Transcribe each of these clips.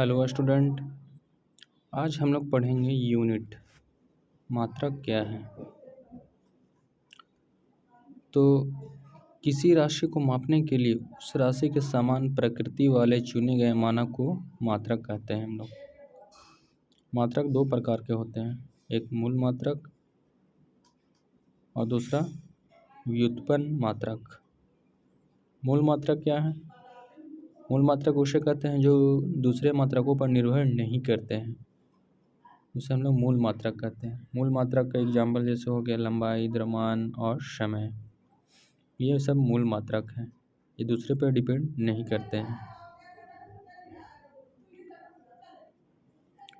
Hello student. आज हम लोग पढ़ेंगे यूनिट, मात्रक क्या है। तो किसी राशि को मापने के लिए उस राशि के समान प्रकृति वाले चुने गए मानक को मात्रक कहते हैं हम लोग। मात्रक दो प्रकार के होते हैं, एक मूल मात्रक और दूसरा व्युत्पन्न मात्रक। मूल मात्रक क्या है? मूल मात्रक उसे कहते हैं जो दूसरे मात्रकों पर निर्भर नहीं करते हैं, उसे हम लोग मूल मात्रक कहते हैं। मूल मात्रक का एग्जाम्पल जैसे हो गया लंबाई, द्रव्यमान और समय, ये सब मूल मात्रक हैं, ये दूसरे पर डिपेंड नहीं करते हैं।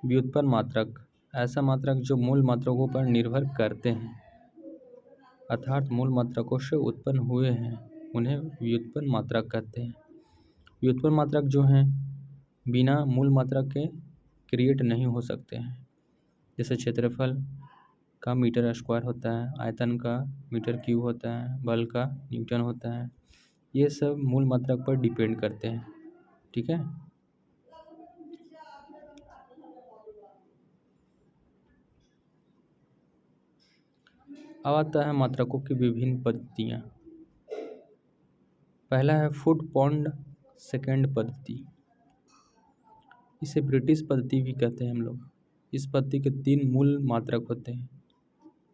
व्युत्पन्न मात्रक, ऐसा मात्रक जो मूल मात्रकों पर निर्भर करते हैं, अर्थात मूल मात्रकों से उत्पन्न हुए हैं, उन्हें व्युत्पन्न मात्रक कहते हैं। व्युत्पन्न मात्रक जो हैं बिना मूल मात्रक के क्रिएट नहीं हो सकते हैं। जैसे क्षेत्रफल का मीटर स्क्वायर होता है, आयतन का मीटर क्यूब होता है, बल का न्यूटन होता है, ये सब मूल मात्रक पर डिपेंड करते हैं। ठीक है। अब आता है मात्रकों की विभिन्न पद्धतियाँ। पहला है फुट पाउंड सेकेंड पद्धति, इसे ब्रिटिश पद्धति भी कहते हैं हम लोग। इस पद्धति के 3 मूल मात्रक होते हैं,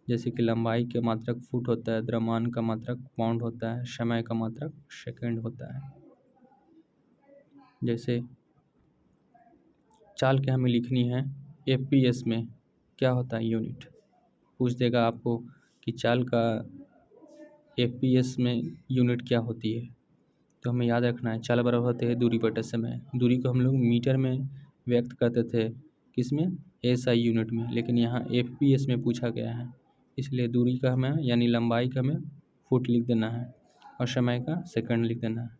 जैसे कि लंबाई के मात्रक फुट होता है, द्रव्यमान का मात्रक पाउंड होता है, समय का मात्रक सेकेंड होता है। जैसे चाल के हमें लिखनी है FPS में, क्या होता है यूनिट, पूछ देगा आपको कि चाल का FPS में यूनिट क्या होती है। तो हमें याद रखना है चाल बराबर होते हैं दूरी बटे समय। दूरी को हम लोग मीटर में व्यक्त करते थे, किसमें, SI यूनिट में, लेकिन यहाँ FPS में पूछा गया है, इसलिए दूरी का हमें यानी लंबाई का हमें फुट लिख देना है और समय का सेकंड लिख देना है।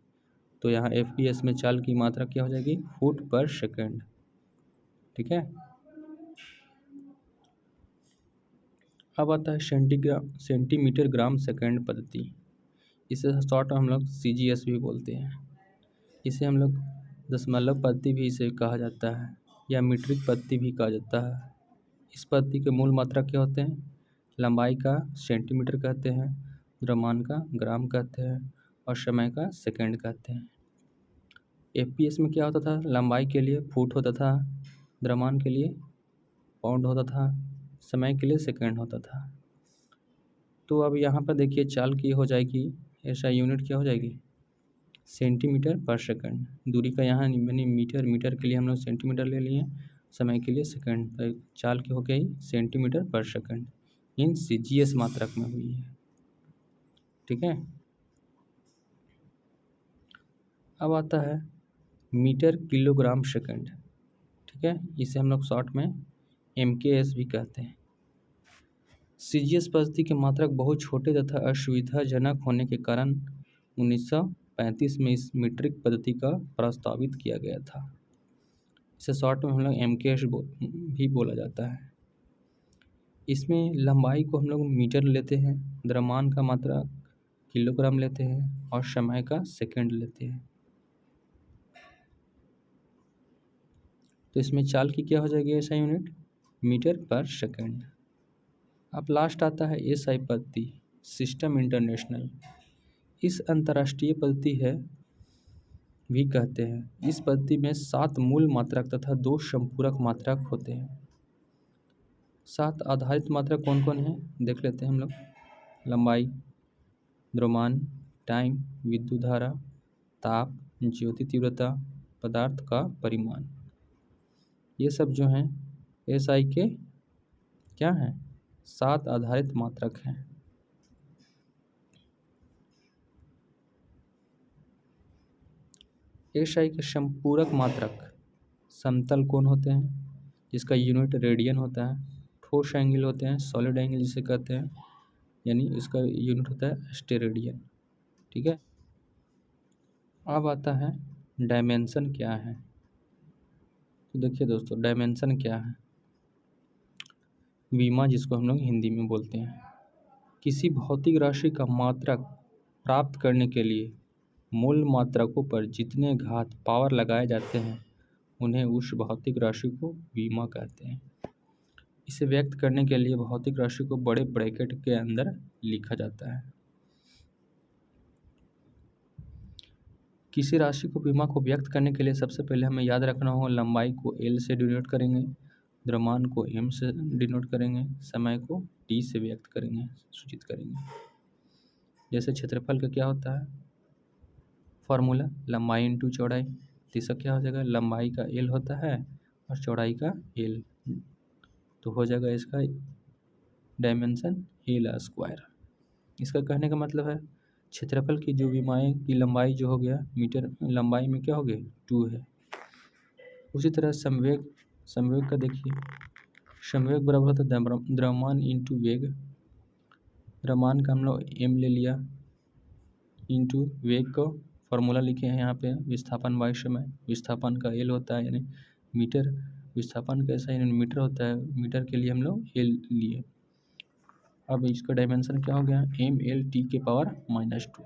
तो यहाँ FPS में चाल की मात्रा क्या हो जाएगी, फुट पर सेकंड। ठीक है। अब आता है सेंटीमीटर ग्राम सेकंड पद्धति, इसे शॉर्ट में हम लोग CGS भी बोलते हैं। इसे हम लोग दशमलव पद्धति भी इसे कहा जाता है या मीट्रिक पद्धति भी कहा जाता है। इस पद्धति के मूल मात्रक क्या होते हैं, लंबाई का सेंटीमीटर कहते हैं, द्रव्यमान का ग्राम कहते हैं और समय का सेकंड कहते हैं। FPS में क्या होता था, लंबाई के लिए फुट होता था, द्रव्यमान के लिए पाउंड होता था, समय के लिए सेकंड होता था। तो अब यहाँ पर देखिए चाल की हो जाएगी, ऐसा यूनिट क्या हो जाएगी, सेंटीमीटर पर सेकंड। दूरी का यहाँ मैंने मीटर के लिए हम लोग सेंटीमीटर ले लिए, समय के लिए सेकंड, तो चाल की हो गई सेंटीमीटर पर सेकंड, इन CGS मात्रक में हुई है। ठीक है। अब आता है मीटर किलोग्राम सेकंड। ठीक है, इसे हम लोग शॉर्ट में MKS भी कहते हैं। CGS पद्धति के मात्रक बहुत छोटे तथा असुविधाजनक होने के कारण 1935 में इस मीट्रिक पद्धति का प्रस्तावित किया गया था। इसे शॉर्ट में हम लोग MKS भी बोला जाता है। इसमें लंबाई को हम लोग मीटर लेते हैं, द्रव्यमान का मात्रा किलोग्राम लेते हैं और समय का सेकंड लेते हैं। तो इसमें चाल की क्या हो जाएगी ऐसा यूनिट, मीटर पर सेकंड। अब लास्ट आता है SI पद्धति, सिस्टम इंटरनेशनल। इस अंतर्राष्ट्रीय पद्धति है भी कहते हैं। इस पद्धति में 7 मूल मात्रक तथा 2 संपूरक मात्रक होते हैं। 7 आधारित मात्रक कौन कौन है देख लेते हैं हम लोग, लंबाई, द्रव्यमान, टाइम, विद्युत धारा, ताप, ज्योति तीव्रता, पदार्थ का परिमाण, ये सब जो हैं SI के क्या हैं, 7 आधारित मात्रक हैं। SI के संपूरक मात्रक समतल कोण होते हैं, जिसका यूनिट रेडियन होता है, ठोस एंगल होते हैं, सॉलिड एंगल जिसे कहते हैं, यानी इसका यूनिट होता है स्टेरेडियन। ठीक है। अब आता है डायमेंशन क्या है। तो देखिए दोस्तों, डायमेंशन क्या है, विमा जिसको हम लोग हिंदी में बोलते हैं। किसी भौतिक राशि का मात्रक प्राप्त करने के लिए मूल मात्रकों पर जितने घात पावर लगाए जाते हैं उन्हें उस भौतिक राशि को विमा कहते हैं। इसे व्यक्त करने के लिए भौतिक राशि को बड़े ब्रैकेट के अंदर लिखा जाता है। किसी राशि को विमा को व्यक्त करने के लिए सबसे पहले हमें याद रखना होगा, लंबाई को L से डिनोट करेंगे, द्रव्यमान को M से डिनोट करेंगे, समय को T से व्यक्त करेंगे, सूचित करेंगे। जैसे क्षेत्रफल का क्या होता है फॉर्मूला, लंबाई इंटू चौड़ाई, तो इसका क्या हो जाएगा, लंबाई का L होता है और चौड़ाई का L, तो हो जाएगा इसका डायमेंशन L स्क्वायर। इसका कहने का मतलब है क्षेत्रफल की जो विमाएँ की लंबाई जो हो गया मीटर लंबाई में क्या हो गया 2 है। उसी तरह संवेग का देखिए, संवेग बराबर होता है द्रव्यमान इंटू वेग, द्रव्यमान का हम लोग m ले लिया इंटू वेग को फॉर्मूला लिखे हैं यहाँ पे, विस्थापन बाय समय, विस्थापन का L होता है यानी मीटर, विस्थापन कैसा यानी मीटर होता है, मीटर के लिए हम लोग L लिए। अब इसका डायमेंशन क्या हो गया, mL T के पावर -2।